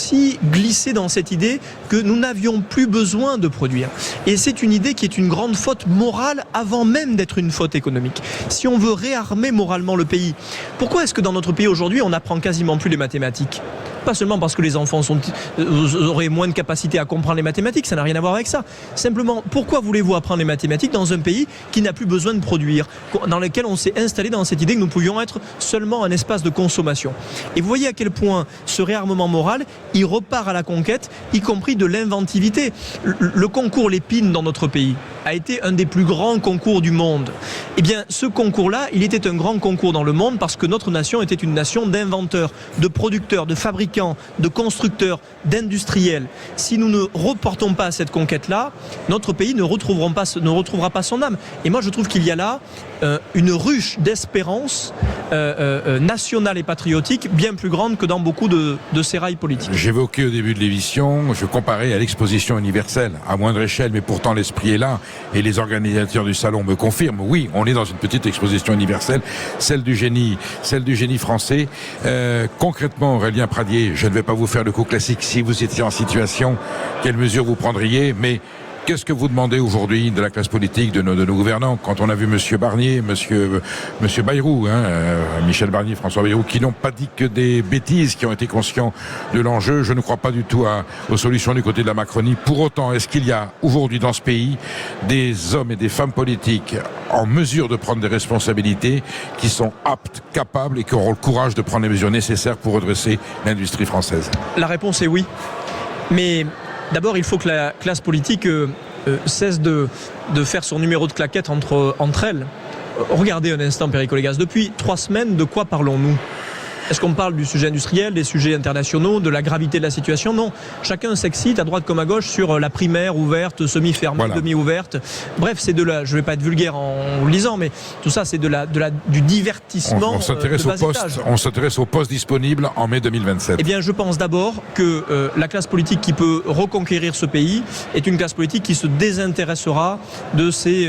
glissé dans cette idée que nous n'avions plus besoin de produire. Et c'est une idée qui est une grande faute morale avant même d'être une faute économique. Si on veut réarmer moralement le pays, pourquoi est-ce que dans notre pays aujourd'hui on n'apprend quasiment plus les mathématiques ? Pas seulement parce que les enfants auraient moins de capacité à comprendre les mathématiques, ça n'a rien à voir avec ça. Simplement, pourquoi voulez-vous apprendre les mathématiques dans un pays qui n'a plus besoin de produire, dans lequel on s'est installé dans cette idée que nous pouvions être seulement un espace de consommation. Et vous voyez à quel point ce réarmement moral, il repart à la conquête, y compris de l'inventivité. Le concours Lépine dans notre pays a été un des plus grands concours du monde. Eh bien, ce concours-là, il était un grand concours dans le monde parce que notre nation était une nation d'inventeurs, de producteurs, de fabricants, de constructeurs, d'industriels. Si nous ne reportons pas à cette conquête-là, notre pays ne retrouvera pas son âme. Et moi, je trouve qu'il y a là une ruche d'espérance nationale et patriotique bien plus grande que dans beaucoup de sérails politiques. J'évoquais au début de l'émission, je comparais à l'exposition universelle, à moindre échelle, mais pourtant l'esprit est là. Et les organisateurs du salon me confirment, oui, on est dans une petite exposition universelle, celle du génie français. Concrètement, Aurélien Pradier, je ne vais pas vous faire le coup classique. Si vous étiez en situation, quelles mesures vous prendriez ? Mais qu'est-ce que vous demandez aujourd'hui de la classe politique, de nos gouvernants ? Quand on a vu M. Barnier, M. Bayrou, Michel Barnier, François Bayrou, qui n'ont pas dit que des bêtises, qui ont été conscients de l'enjeu, je ne crois pas du tout aux solutions du côté de la Macronie. Pour autant, est-ce qu'il y a aujourd'hui dans ce pays des hommes et des femmes politiques en mesure de prendre des responsabilités, qui sont aptes, capables et qui auront le courage de prendre les mesures nécessaires pour redresser l'industrie française ? La réponse est oui. Mais d'abord, il faut que la classe politique cesse de faire son numéro de claquette entre elles. Regardez un instant, Perico Légas. Depuis 3 semaines, de quoi parlons-nous ? Est-ce qu'on parle du sujet industriel, des sujets internationaux, de la gravité de la situation ? Non. Chacun s'excite à droite comme à gauche sur la primaire ouverte, semi-fermée, voilà, demi-ouverte. Bref, c'est je ne vais pas être vulgaire en lisant, mais tout ça, c'est du divertissement. On s'intéresse au poste disponible en mai 2027. Eh bien, je pense d'abord que la classe politique qui peut reconquérir ce pays est une classe politique qui se désintéressera de ces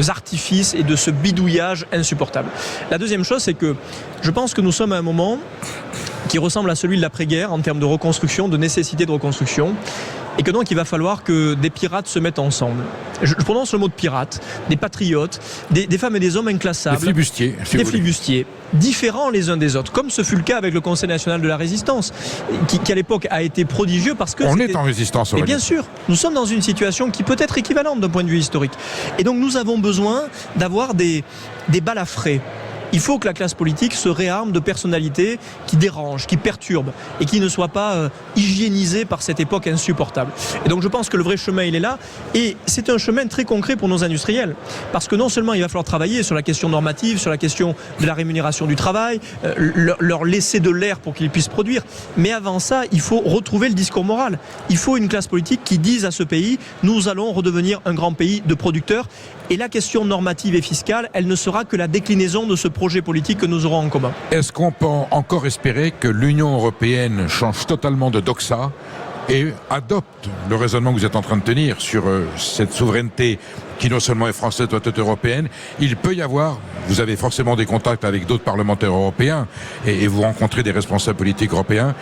artifices et de ce bidouillage insupportable. La deuxième chose, c'est que je pense que nous sommes à un moment qui ressemble à celui de l'après-guerre en termes de reconstruction, de nécessité de reconstruction, et que donc il va falloir que des pirates se mettent ensemble. Je prononce le mot de pirates, des patriotes, des femmes et des hommes inclassables, des flibustiers, différents les uns des autres, comme ce fut le cas avec le Conseil national de la résistance, qui à l'époque a été prodigieux parce que... On est en résistance. Et bien sûr, nous sommes dans une situation qui peut être équivalente d'un point de vue historique. Et donc nous avons besoin d'avoir des balles à frais. Il faut que la classe politique se réarme de personnalités qui dérangent, qui perturbent et qui ne soient pas hygiénisées par cette époque insupportable. Et donc je pense que le vrai chemin, il est là. Et c'est un chemin très concret pour nos industriels. Parce que non seulement il va falloir travailler sur la question normative, sur la question de la rémunération du travail, leur laisser de l'air pour qu'ils puissent produire. Mais avant ça, il faut retrouver le discours moral. Il faut une classe politique qui dise à ce pays, nous allons redevenir un grand pays de producteurs. Et la question normative et fiscale, elle ne sera que la déclinaison de ce projet politique que nous aurons en commun. Est-ce qu'on peut encore espérer que l'Union européenne change totalement de doxa et adopte le raisonnement que vous êtes en train de tenir sur cette souveraineté qui non seulement est française, doit être européenne? Il peut y avoir, vous avez forcément des contacts avec d'autres parlementaires européens et vous rencontrez des responsables politiques européens.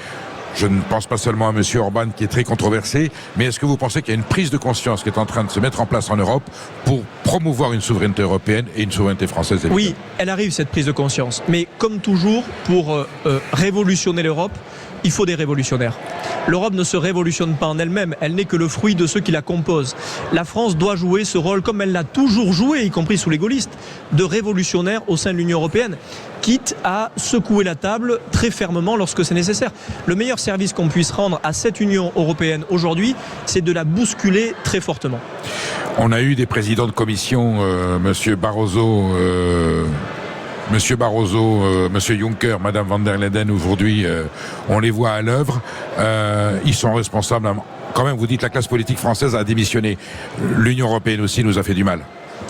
Je ne pense pas seulement à M. Orban qui est très controversé, mais est-ce que vous pensez qu'il y a une prise de conscience qui est en train de se mettre en place en Europe pour promouvoir une souveraineté européenne et une souveraineté française? Oui, elle arrive cette prise de conscience. Mais comme toujours, pour révolutionner l'Europe, il faut des révolutionnaires. L'Europe ne se révolutionne pas en elle-même, elle n'est que le fruit de ceux qui la composent. La France doit jouer ce rôle, comme elle l'a toujours joué, y compris sous les gaullistes, de révolutionnaire au sein de l'Union européenne, quitte à secouer la table très fermement lorsque c'est nécessaire. Le meilleur service qu'on puisse rendre à cette Union européenne aujourd'hui, c'est de la bousculer très fortement. On a eu des présidents de commission, Monsieur Barroso, Monsieur Juncker, Madame van der Leyen, aujourd'hui, on les voit à l'œuvre. Ils sont responsables. Quand même, vous dites la classe politique française a démissionné. L'Union européenne aussi nous a fait du mal.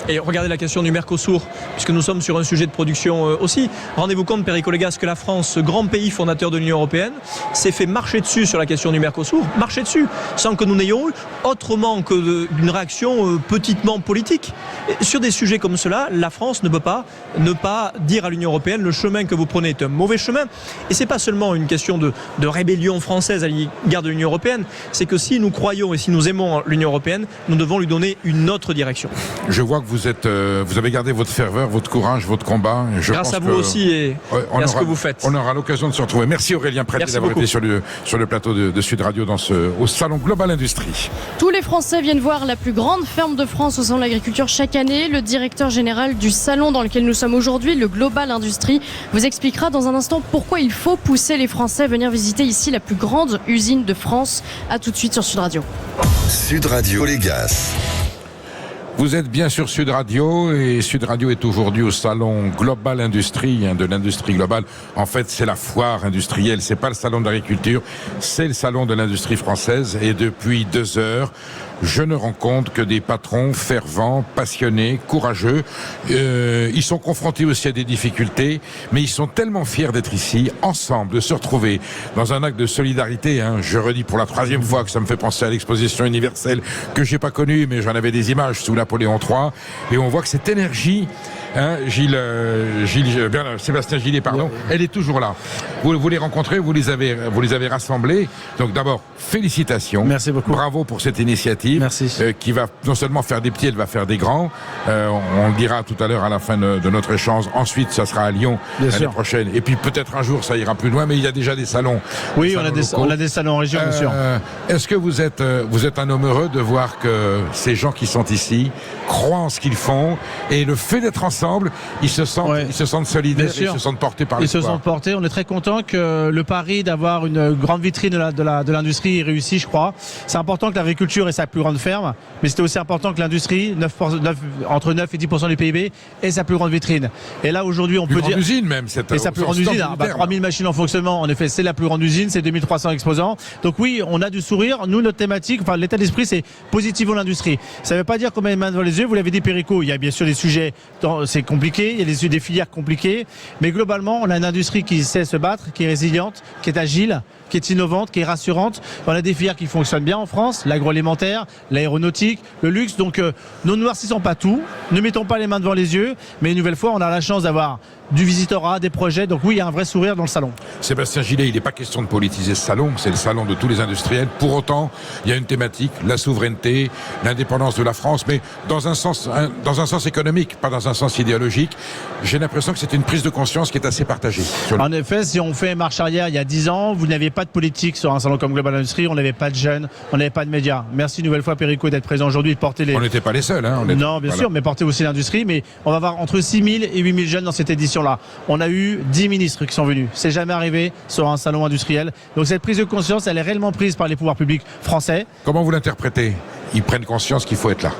Et regardez la question du Mercosur, puisque nous sommes sur un sujet de production aussi. Rendez-vous compte, Perico Légas, que la France, ce grand pays fondateur de l'Union européenne, s'est fait marcher dessus sur la question du Mercosur, marcher dessus, sans que nous n'ayons eu autrement que d'une réaction petitement politique. Et sur des sujets comme cela, la France ne peut pas ne pas dire à l'Union européenne le chemin que vous prenez est un mauvais chemin. Et c'est pas seulement une question de rébellion française à l'égard de l'Union européenne, c'est que si nous croyons et si nous aimons l'Union européenne, nous devons lui donner une autre direction. Je vois que vous avez gardé votre ferveur, votre courage, votre combat. Grâce à vous aussi et à ce que vous faites. On aura l'occasion de se retrouver. Merci Aurélien Pretier d'avoir été sur le plateau de Sud Radio au Salon Global Industrie. Tous les Français viennent voir la plus grande ferme de France au Salon de l'Agriculture chaque année. Le directeur général du salon dans lequel nous sommes aujourd'hui, le Global Industrie, vous expliquera dans un instant pourquoi il faut pousser les Français à venir visiter ici la plus grande usine de France. À tout de suite sur Sud Radio. Sud Radio Légas. Vous êtes bien sur Sud Radio et Sud Radio est aujourd'hui au salon Global Industrie, de l'industrie globale. En fait, c'est la foire industrielle, c'est pas le salon d'agriculture, c'est le salon de l'industrie française. Et depuis 2 heures, je ne rencontre que des patrons fervents, passionnés, courageux. Ils sont confrontés aussi à des difficultés, mais ils sont tellement fiers d'être ici, ensemble, de se retrouver dans un acte de solidarité. Je redis pour la 3e fois que ça me fait penser à l'exposition universelle que j'ai pas connue, mais j'en avais des images sous Napoléon III. Et on voit que cette énergie, Sébastien Gillet, pardon, elle est toujours là. Vous les rencontrez, vous les avez rassemblés. Donc d'abord, félicitations. Merci beaucoup. Bravo pour cette initiative. Merci. Qui va non seulement faire des petits, elle va faire des grands. On le dira tout à l'heure à la fin de notre échange. Ensuite, ça sera à Lyon l'année prochaine. Et puis peut-être un jour, ça ira plus loin, mais il y a déjà des salons. Oui, on a des salons en région, bien sûr. Est-ce que vous êtes un homme heureux de voir que ces gens qui sont ici croient en ce qu'ils font et le fait d'être ensemble, ils se sentent solidaires, ils se sentent portés par l'espoir. Ils se sentent portés. On est très content que le pari d'avoir une grande vitrine de l'industrie réussit, je crois. C'est important que l'agriculture ait sa plus grande ferme, mais c'était aussi important que l'industrie, entre 9 et 10% du PIB, ait sa plus grande vitrine. Et là, aujourd'hui, on peut dire... usine même. Et sa plus grande usine, 3000 machines en fonctionnement, en effet, c'est la plus grande usine, c'est 2300 exposants. Donc oui, on a du sourire. Nous, notre thématique, l'état d'esprit, c'est positivons l'industrie. Ça ne veut pas dire qu'on met les mains devant les yeux. Vous l'avez dit, Perico, il y a bien sûr des sujets, c'est compliqué, il y a des filières compliquées, mais globalement, on a une industrie qui sait se battre, qui est résiliente, qui est agile, qui est innovante, qui est rassurante. On a des filières qui fonctionnent bien en France, l'agroalimentaire, l'aéronautique, le luxe. Donc, nous ne noircissons pas tout, ne mettons pas les mains devant les yeux, mais une nouvelle fois, on a la chance d'avoir du visitorat, des projets. Donc oui, il y a un vrai sourire dans le salon. Sébastien Gillet, il n'est pas question de politiser ce salon, c'est le salon de tous les industriels. Pour autant, il y a une thématique, la souveraineté, l'indépendance de la France, mais dans un sens économique, pas dans un sens idéologique. J'ai l'impression que c'est une prise de conscience qui est assez partagée. En effet, si on fait marche arrière il y a 10 ans, vous n'aviez pas pas de politique sur un salon comme Global Industrie, on n'avait pas de jeunes, on n'avait pas de médias. Merci une nouvelle fois Perico d'être présent aujourd'hui, de porter les... On n'était pas les seuls. Non, bien sûr, mais porter aussi l'industrie. Mais on va avoir entre 6 000 et 8 000 jeunes dans cette édition-là. On a eu 10 ministres qui sont venus. C'est jamais arrivé sur un salon industriel. Donc cette prise de conscience, elle est réellement prise par les pouvoirs publics français. Comment vous l'interprétez ? Ils prennent conscience qu'il faut être là.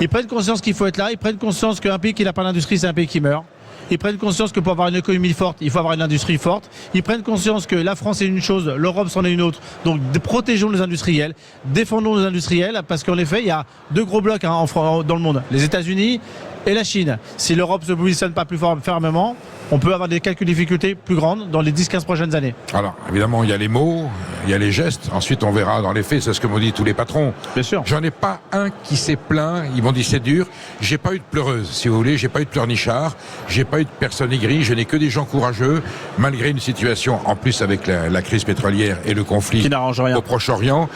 Ils prennent conscience qu'il faut être là. Ils prennent conscience qu'un pays qui n'a pas d'industrie, c'est un pays qui meurt. Ils prennent conscience que pour avoir une économie forte, il faut avoir une industrie forte. Ils prennent conscience que la France est une chose, l'Europe c'en est une autre. Donc protégeons nos industriels, défendons nos industriels, parce qu'en effet, il y a deux gros blocs dans le monde, les États-Unis et la Chine. Si l'Europe ne se positionne pas plus fermement, on peut avoir des quelques difficultés plus grandes dans les 10-15 prochaines années. Alors, évidemment, il y a les mots, il y a les gestes. Ensuite, on verra dans les faits. C'est ce que m'ont dit tous les patrons. Bien sûr. J'en ai pas un qui s'est plaint. Ils m'ont dit c'est dur. J'ai pas eu de pleureuse, si vous voulez. J'ai pas eu de pleurnichard. J'ai pas eu de personne aigrie. Je n'ai que des gens courageux, malgré une situation, en plus avec la crise pétrolière et le conflit qui n'arrange rien au Proche-Orient.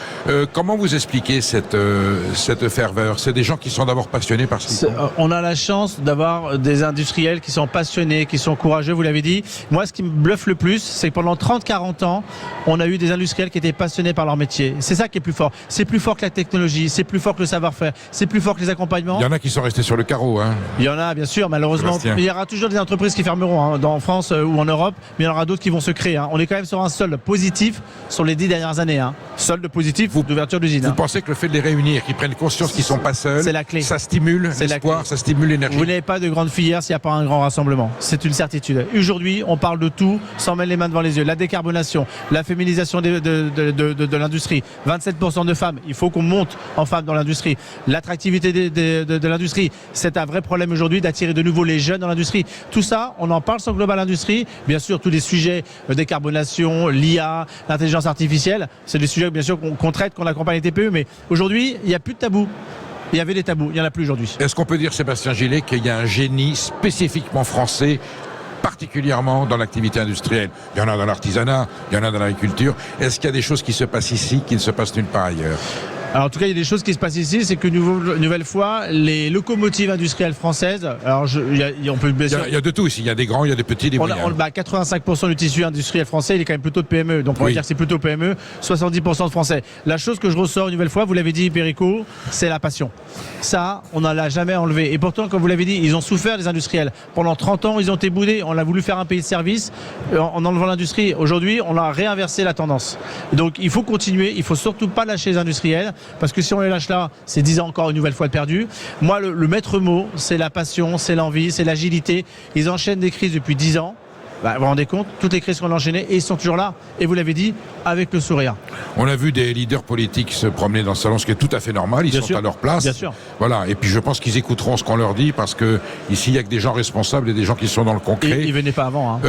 Comment vous expliquez cette ferveur ? C'est des gens qui sont d'abord passionnés par ce qu'ils font. On a la chance d'avoir des industriels qui sont passionnés, qui sont courageux, vous l'avez dit. Moi, ce qui me bluffe le plus, c'est que pendant 30-40 ans, on a eu des industriels qui étaient passionnés par leur métier. C'est ça qui est plus fort. C'est plus fort que la technologie, c'est plus fort que le savoir-faire, c'est plus fort que les accompagnements. Il y en a qui sont restés sur le carreau. Il y en a, bien sûr, malheureusement. Il y aura toujours des entreprises qui fermeront en France ou en Europe, mais il y en aura d'autres qui vont se créer. On est quand même sur un solde positif sur les 10 dernières années. Solde positif d'ouverture d'usine. Vous pensez que le fait de les réunir, qu'ils prennent conscience qu'ils ne sont pas seuls, c'est la clé. Ça stimule l'espoir, ça stimule l'énergie. Vous n'avez pas de grande filière s'il n'y a pas un grand rassemblement. C'est une certitude. Aujourd'hui, on parle de tout sans mettre les mains devant les yeux. La décarbonation, la féminisation de l'industrie, 27% de femmes. Il faut qu'on monte en femmes dans l'industrie. L'attractivité de l'industrie, c'est un vrai problème aujourd'hui d'attirer de nouveau les jeunes dans l'industrie. Tout ça, on en parle sur Global Industrie. Bien sûr, tous les sujets, décarbonation, l'IA, l'intelligence artificielle, c'est des sujets bien sûr qu'on traite, qu'on accompagne les TPE. Mais aujourd'hui, il n'y a plus de tabous. Il y avait des tabous, il n'y en a plus aujourd'hui. Est-ce qu'on peut dire, Sébastien Gillet, qu'il y a un génie spécifiquement français, particulièrement dans l'activité industrielle ? Il y en a dans l'artisanat, il y en a dans l'agriculture. Est-ce qu'il y a des choses qui se passent ici qui ne se passent nulle part ailleurs ? Alors en tout cas, il y a des choses qui se passent ici, c'est que nouvelle fois, les locomotives industrielles françaises, alors on peut bien sûr... Il y a de tout ici, il y a des grands, il y a des petits, des moyens. 85% du tissu industriel français, il est quand même plutôt de PME, donc on va dire que c'est plutôt PME, 70% de français. La chose que je ressors une nouvelle fois, vous l'avez dit Perico, c'est la passion. Ça, on n'en l'a jamais enlevé. Et pourtant, comme vous l'avez dit, ils ont souffert les industriels. Pendant 30 ans, ils ont été boudés, on a voulu faire un pays de service en enlevant l'industrie. Aujourd'hui, on a réinversé la tendance. Donc il faut continuer, il ne faut surtout pas lâcher les industriels. Parce que si on les lâche là, c'est 10 ans encore une nouvelle fois de perdu. Moi, le maître mot, c'est la passion, c'est l'envie, c'est l'agilité. Ils enchaînent des crises depuis 10 ans. Vous vous rendez compte, toutes les crises qu'on a enchaînées, et ils sont toujours là. Et vous l'avez dit, avec le sourire. On a vu des leaders politiques se promener dans le salon, ce qui est tout à fait normal. Ils sont à leur place. Bien sûr. Voilà. Et puis je pense qu'ils écouteront ce qu'on leur dit, parce que ici il y a que des gens responsables et des gens qui sont dans le concret. Et ils venaient pas avant.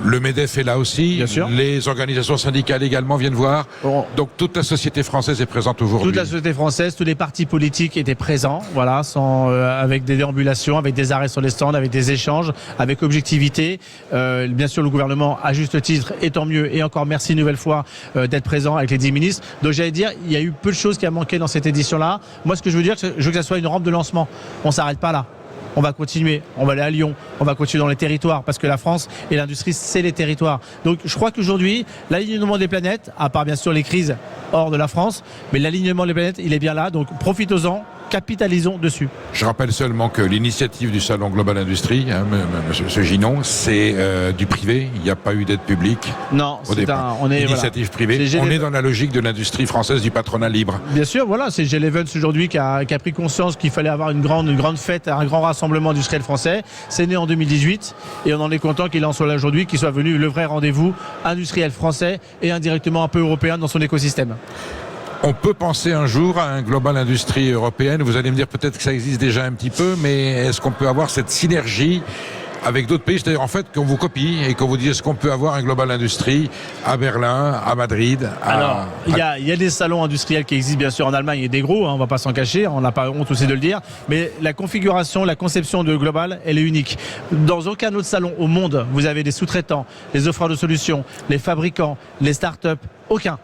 Le MEDEF est là aussi. Bien sûr. Les organisations syndicales également viennent voir. Donc toute la société française est présente aujourd'hui. Toute la société française, tous les partis politiques étaient présents. Voilà, avec des déambulations, avec des arrêts sur les stands, avec des échanges, avec objectivité. Bien sûr, le gouvernement, à juste titre, et tant mieux. Et encore merci une nouvelle fois d'être présent avec les 10 ministres. Donc j'allais dire, il y a eu peu de choses qui a manqué dans cette édition-là. Moi, ce que je veux dire, je veux que ça soit une rampe de lancement. On ne s'arrête pas là. On va continuer, on va aller à Lyon, on va continuer dans les territoires, parce que la France et l'industrie, c'est les territoires. Donc je crois qu'aujourd'hui, l'alignement des planètes, à part bien sûr les crises hors de la France, mais l'alignement des planètes, il est bien là, donc profitons-en. Capitalisons dessus. Je rappelle seulement que l'initiative du Salon Global Industrie, monsieur Ginon, c'est du privé. Il n'y a pas eu d'aide publique. Non, c'est une initiative privée. On est dans la logique de l'industrie française du patronat libre. Bien sûr, voilà, c'est G11 aujourd'hui qui a pris conscience qu'il fallait avoir une grande fête, un grand rassemblement industriel français. C'est né en 2018 et on en est content qu'il en soit là aujourd'hui, qu'il soit venu le vrai rendez-vous industriel français et indirectement un peu européen dans son écosystème. On peut penser un jour à un Global Industrie européenne. Vous allez me dire peut-être que ça existe déjà un petit peu, mais est-ce qu'on peut avoir cette synergie avec d'autres pays, c'est-à-dire en fait qu'on vous copie et qu'on vous dise est-ce qu'on peut avoir un Global Industrie à Berlin, à Madrid Alors, il y a des salons industriels qui existent bien sûr en Allemagne et des gros, on ne va pas s'en cacher, on n'a pas honte aussi de le dire, mais la configuration, la conception de Global, elle est unique. Dans aucun autre salon au monde, vous avez des sous-traitants, les offreurs de solutions, les fabricants, les start-up, aucun.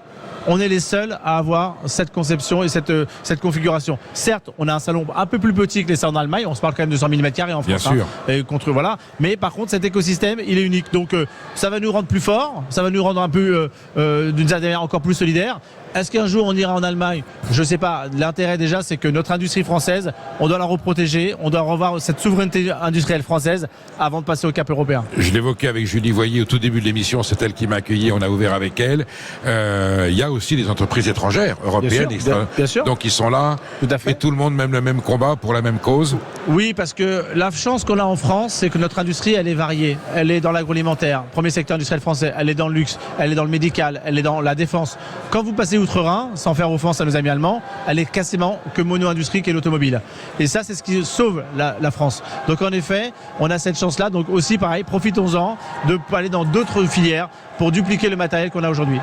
on est les seuls à avoir cette conception et cette configuration. Certes, on a un salon un peu plus petit que les salons en Allemagne, on se parle quand même de 100 000 m² en France. Bien sûr. Et contre, voilà. Mais par contre, cet écosystème, il est unique. Donc ça va nous rendre plus forts, ça va nous rendre un peu d'une certaine manière encore plus solidaires. Est-ce qu'un jour on ira en Allemagne? Je ne sais pas. L'intérêt déjà, c'est que notre industrie française, on doit la reprotéger, on doit revoir cette souveraineté industrielle française avant de passer au cap européen. Je l'évoquais avec Julie Voyer au tout début de l'émission, c'est elle qui m'a accueilli, on a ouvert avec elle. Il y a aussi des entreprises étrangères, européennes, bien sûr. donc ils sont là, tout à fait. Et tout le monde mène le même combat pour la même cause. Oui, parce que la chance qu'on a en France, c'est que notre industrie, elle est variée. Elle est dans l'agroalimentaire, premier secteur industriel français, elle est dans le luxe, elle est dans le médical, elle est dans la défense. Quand vous passez outre-Rhin, sans faire offense à nos amis allemands, elle est quasiment que mono-industrie qui est l'automobile. Et ça, c'est ce qui sauve la France. Donc en effet, on a cette chance-là. Donc aussi, pareil, profitons-en de aller dans d'autres filières pour dupliquer le matériel qu'on a aujourd'hui.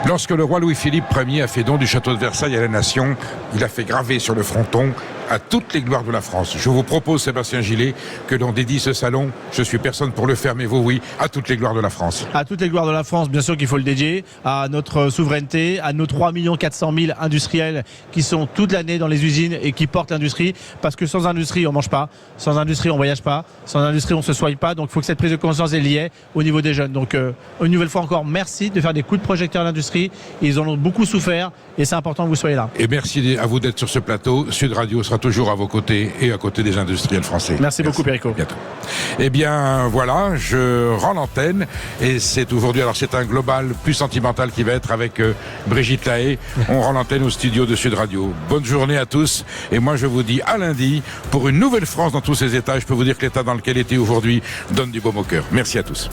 Lorsque le roi Louis-Philippe Ier a fait don du château de Versailles à la nation, il a fait graver sur le fronton à toutes les gloires de la France. Je vous propose, Sébastien Gillet, que l'on dédie ce salon, je suis personne pour le faire, mais vous, oui, à toutes les gloires de la France. À toutes les gloires de la France, bien sûr qu'il faut le dédier, à notre souveraineté, à nos 3 400 000 industriels qui sont toute l'année dans les usines et qui portent l'industrie, parce que sans industrie, on mange pas, sans industrie, on voyage pas, sans industrie, on se soigne pas, donc il faut que cette prise de conscience est liée au niveau des jeunes. Donc, une nouvelle fois encore, merci de faire des coups de projecteur à l'industrie, ils en ont beaucoup souffert et c'est important que vous soyez là. Et merci à vous d'être sur ce plateau. Sud Radio sera toujours à vos côtés et à côté des industriels français. Merci beaucoup, Perico. Bientôt. Eh bien, voilà, je rends l'antenne et c'est aujourd'hui, alors c'est un global plus sentimental qui va être avec Brigitte Lahaye. On rend l'antenne au studio de Sud Radio. Bonne journée à tous et moi je vous dis à lundi pour une nouvelle France dans tous ses états. Je peux vous dire que l'état dans lequel était aujourd'hui donne du baume au cœur. Merci à tous.